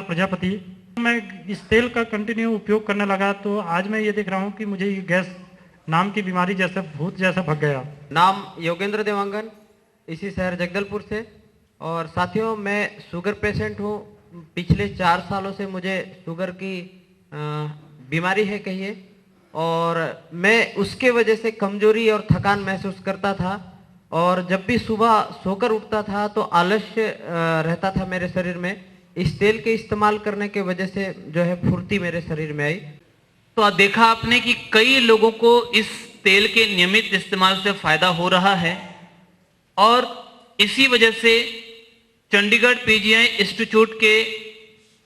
प्रजापति। मैं इस तेल का कंटिन्यू उपयोग करने लगा तो आज मैं ये देख रहा हूँ कि मुझे ये गैस नाम की बीमारी जैसा भूत जैसा भग गया। नाम योगेंद्र देवांगन, इसी शहर जगदलपुर से। और साथियों, मैं शुगर पेशेंट हूँ। पिछले 4 सालों से मुझे शुगर की बीमारी है कहिए, और मैं उसके वजह से कमजोरी और थकान महसूस करता था। और जब भी सुबह सोकर उठता था तो आलस्य रहता था मेरे शरीर में। इस तेल के इस्तेमाल करने के वजह से जो है फुर्ती मेरे शरीर में आई। तो देखा आपने कि कई लोगों को इस तेल के नियमित इस्तेमाल से फायदा हो रहा है, और इसी वजह से चंडीगढ़ पीजीआई इंस्टीट्यूट के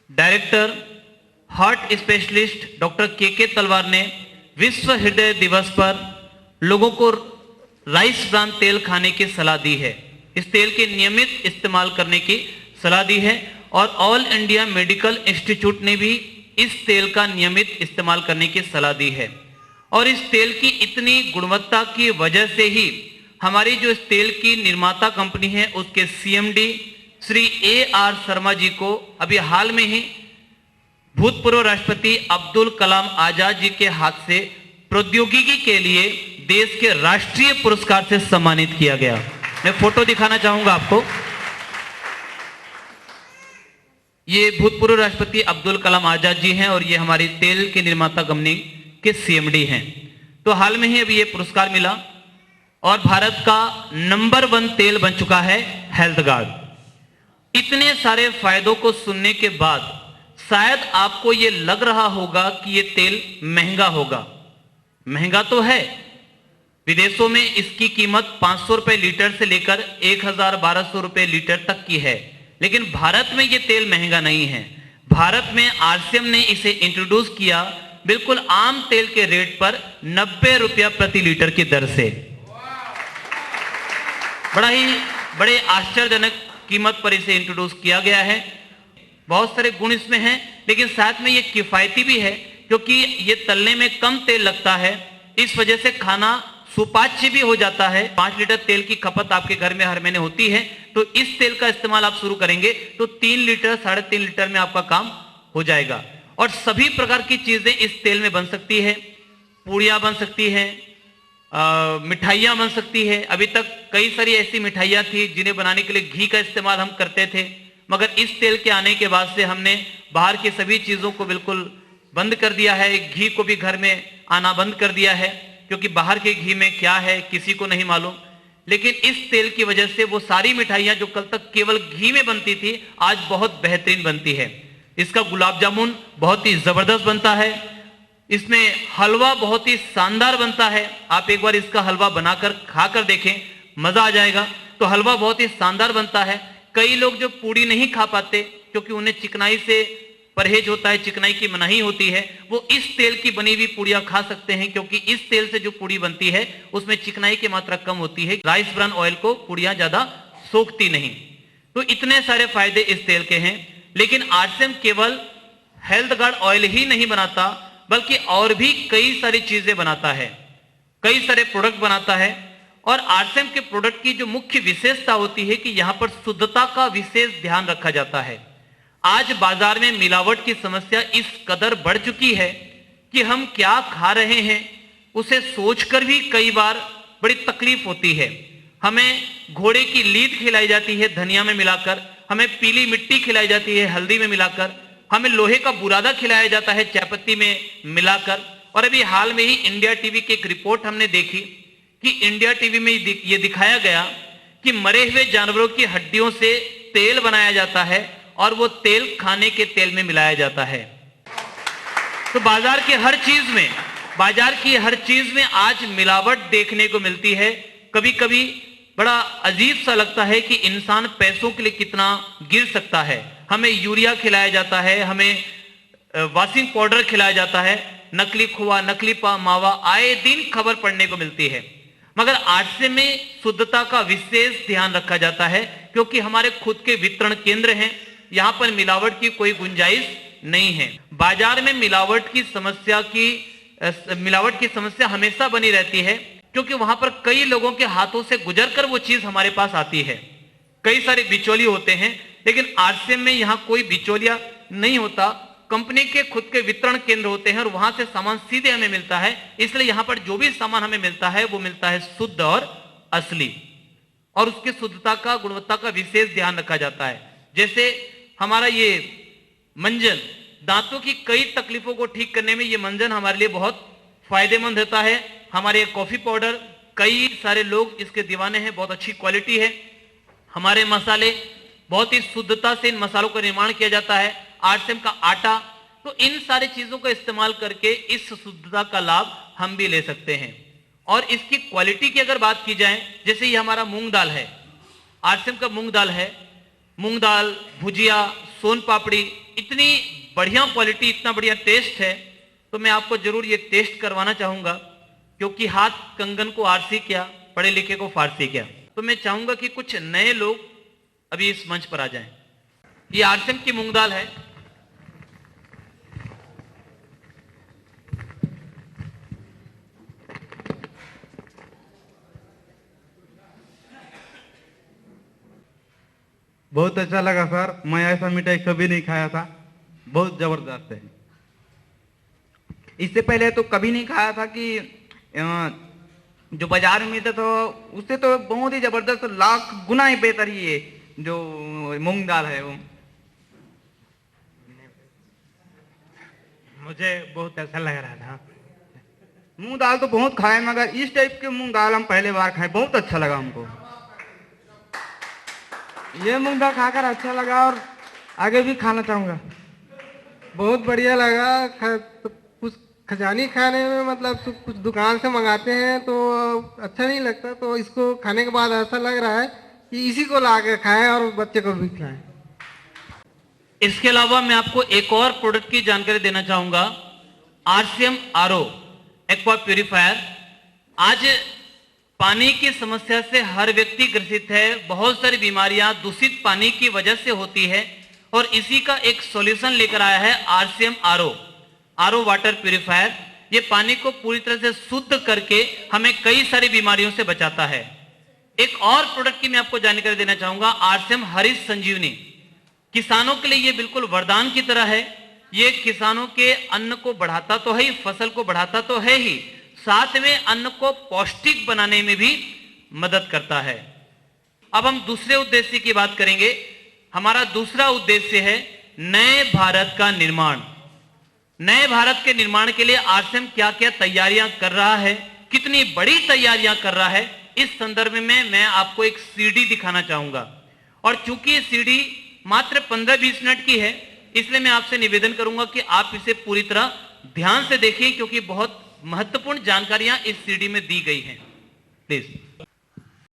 डायरेक्टर हार्ट स्पेशलिस्ट डॉक्टर के तलवार ने विश्व हृदय दिवस पर लोगों को राइस ब्रान तेल खाने की सलाह दी है। इस तेल के नियमित इस्तेमाल करने की सलाह दी है, और ऑल इंडिया मेडिकल इंस्टीट्यूट ने भी इस तेल का नियमित इस्तेमाल करने की सलाह दी है। और इस तेल की इतनी गुणवत्ता की वजह से ही हमारी जो इस तेल की निर्माता कंपनी है उसके सीएमडी श्री AR शर्मा जी को अभी हाल में ही भूतपूर्व राष्ट्रपति अब्दुल कलाम आजाद जी के हाथ से प्रौद्योगिकी के लिए देश के राष्ट्रीय पुरस्कार से सम्मानित किया गया। मैं फोटो दिखाना चाहूंगा आपको। ये भूतपूर्व राष्ट्रपति अब्दुल कलाम आजाद जी हैं, और ये हमारी तेल के निर्माता कंपनी के सीएमडी हैं। तो हाल में ही अभी ये पुरस्कार मिला, और भारत का नंबर 1 तेल बन चुका है हेल्थ गार्ड। इतने सारे फायदों को सुनने के बाद शायद आपको ये लग रहा होगा कि ये तेल महंगा होगा। महंगा तो है, विदेशों में इसकी कीमत 500 रुपए लीटर से लेकर 1000-1200 रुपए लीटर तक की है, लेकिन भारत में ये तेल महंगा नहीं है। भारत में आरसीएम ने इसे इंट्रोड्यूस किया बिल्कुल आम तेल के रेट पर 90 रुपया प्रति लीटर की दर से। बड़े आश्चर्यजनक कीमत पर इसे इंट्रोड्यूस किया गया है। बहुत सारे गुण इसमें हैं, लेकिन साथ में ये किफायती भी है, क्योंकि ये तलने में कम तेल लगता है। इस वजह से खाना सुपाच्य भी हो जाता है। 5 लीटर तेल की खपत आपके घर में हर महीने होती है, तो इस तेल का इस्तेमाल आप शुरू करेंगे तो 3 लीटर 3.5 लीटर में आपका काम हो जाएगा। और सभी प्रकार की चीजें इस तेल में बन सकती है। पूड़ियां बन सकती हैं, मिठाइयां बन सकती है। अभी तक कई सारी ऐसी मिठाइयां थी जिन्हें बनाने के लिए घी का इस्तेमाल हम करते थे, मगर इस तेल के आने के बाद से हमने बाहर की सभी चीजों को बिल्कुल बंद कर दिया है। घी को भी घर में आना बंद कर दिया है, क्योंकि बाहर के घी में क्या है किसी को नहीं मालूम। लेकिन इस तेल की वजह से वो सारी मिठाइयां जो कल तक केवल घी में बनती थी आज बहुत बेहतरीन बनती है। इसका गुलाब जामुन बहुत ही जबरदस्त बनता है, इसमें हलवा बहुत ही शानदार बनता है। आप एक बार इसका हलवा बनाकर खाकर देखें, मजा आ जाएगा। तो हलवा बहुत ही शानदार बनता है। कई लोग जो पूड़ी नहीं खा पाते क्योंकि उन्हें चिकनाई से परहेज होता है, चिकनाई की मनाही होती है, वो इस तेल की बनी हुई पूड़ियां खा सकते हैं, क्योंकि इस तेल से जो पूड़ी बनती है उसमें चिकनाई की मात्रा कम होती है। राइस ब्रान ऑयल को पूड़ियां ज्यादा सोखती नहीं। तो इतने सारे फायदे इस तेल के हैं। लेकिन आरसीएम केवल हेल्थ गार्ड ऑयल ही नहीं बनाता, बल्कि और भी कई सारी चीजें बनाता है, कई सारे प्रोडक्ट बनाता है। और आरसीएम के प्रोडक्ट की जो मुख्य विशेषता होती है कि यहां पर शुद्धता का विशेष ध्यान रखा जाता है। आज बाजार में मिलावट की समस्या इस कदर बढ़ चुकी है कि हम क्या खा रहे हैं उसे सोचकर भी कई बार बड़ी तकलीफ होती है। हमें घोड़े की लीद खिलाई जाती है धनिया में मिलाकर, हमें पीली मिट्टी खिलाई जाती है हल्दी में मिलाकर, हमें लोहे का बुरादा खिलाया जाता है चायपत्ती में मिलाकर। और अभी हाल में ही इंडिया टीवी की एक रिपोर्ट हमने देखी कि इंडिया टीवी में ये दिखाया गया कि मरे हुए जानवरों की हड्डियों से तेल बनाया जाता है, और वो तेल खाने के तेल में मिलाया जाता है। तो बाजार की हर चीज में आज मिलावट देखने को मिलती है। कभी कभी बड़ा अजीब सा लगता है कि इंसान पैसों के लिए कितना गिर सकता है। हमें यूरिया खिलाया जाता है, हमें वॉशिंग पाउडर खिलाया जाता है, नकली खोआ, नकली मावा आए दिन खबर पढ़ने को मिलती है। मगर आरसीएम में शुद्धता का विशेष ध्यान रखा जाता है, क्योंकि हमारे खुद के वितरण केंद्र हैं, यहां पर मिलावट की कोई गुंजाइश नहीं है। बाजार में मिलावट की समस्या हमेशा बनी रहती है, क्योंकि वहां पर कई लोगों के हाथों से गुजरकर वो चीज हमारे पास आती है। कई सारे बिचौलिए होते हैं, लेकिन आरसीएम में यहां कोई बिचौलिया नहीं होता, कंपनी के खुद के वितरण केंद्र होते हैं और वहां से सामान सीधे हमें मिलता है। इसलिए यहां पर जो भी सामान हमें मिलता है वो मिलता है शुद्ध और असली, और उसकी शुद्धता का, गुणवत्ता का विशेष ध्यान रखा जाता है। जैसे हमारा ये मंजन, दांतों की कई तकलीफों को ठीक करने में ये मंजन हमारे लिए बहुत फायदेमंद होता है। हमारे कॉफी पाउडर, कई सारे लोग इसके दीवाने हैं, बहुत अच्छी क्वालिटी है। हमारे मसाले, बहुत ही शुद्धता से इन मसालों का निर्माण किया जाता है। आरसीएम का आटा, तो इन सारी चीजों का इस्तेमाल करके इस शुद्धता का लाभ हम भी ले सकते हैं। और इसकी क्वालिटी की अगर बात की जाए, जैसे ये हमारा मूंग दाल है, आरसीएम का मूंग दाल है, मूंग दाल, भुजिया, सोन पापड़ी, इतनी बढ़िया क्वालिटी, इतना बढ़िया टेस्ट है, तो मैं आपको जरूर ये टेस्ट करवाना चाहूंगा, क्योंकि हाथ कंगन को आरसी क्या, पढ़े लिखे को फारसी क्या। तो मैं चाहूंगा कि कुछ नए लोग अभी इस मंच पर आ जाएं। ये आरसीएम की मूंग दाल है। बहुत अच्छा लगा सर, मैं ऐसा मिठाई कभी नहीं खाया था, बहुत जबरदस्त है। इससे पहले तो कभी नहीं खाया था कि जो बाजार में मिलता था उससे तो बहुत ही जबरदस्त, लाख गुना ही बेहतर ही है जो मूंग दाल है वो। मुझे बहुत अच्छा लग रहा था। मूंग दाल तो बहुत खाए, मगर इस टाइप के मूंग दाल हम पहले बार खाए, बहुत अच्छा लगा हमको। ये मूंग दाल खाकर अच्छा लगा और आगे भी खाना चाहूँगा। बहुत बढ़िया लगा। तो कुछ खजानी खाने में मतलब कुछ दुकान से मंगाते हैं तो अच्छा नहीं लगता, तो इसको खाने के बाद ऐसा लग रहा है कि इसी को ला के खाएं और बच्चे को भी खिलाएं। इसके अलावा मैं आपको एक और प्रोडक्ट की जानकारी देना चाहूंगा, आरसीएम आरओ एक्वा प्यूरिफायर। आज पानी की समस्या से हर व्यक्ति ग्रसित है, बहुत सारी बीमारियां दूषित पानी की वजह से होती है, और इसी का एक सॉल्यूशन लेकर आया है आरसीएम आरओ वाटर प्यूरिफायर। ये पानी को पूरी तरह से शुद्ध करके हमें कई सारी बीमारियों से बचाता है। एक और प्रोडक्ट की मैं आपको जानकारी देना चाहूंगा, आरसीएम हरित संजीवनी। किसानों के लिए ये बिल्कुल वरदान की तरह है। ये किसानों के अन्न को बढ़ाता तो है ही, फसल को बढ़ाता तो है ही, साथ में अन्न को पौष्टिक बनाने में भी मदद करता है। अब हम दूसरे उद्देश्य की बात करेंगे। हमारा दूसरा उद्देश्य है नए भारत का निर्माण। नए भारत के निर्माण के लिए आरसीएम क्या क्या तैयारियां कर रहा है, कितनी बड़ी तैयारियां कर रहा है, इस संदर्भ में मैं आपको एक सीडी दिखाना चाहूंगा। और चूंकि ये सीडी मात्र 15-20 मिनट की है, इसलिए मैं आपसे निवेदन करूंगा कि आप इसे पूरी तरह ध्यान से देखिए, क्योंकि बहुत महत्वपूर्ण जानकारियां इस सीडी में दी गई हैं। प्लीज।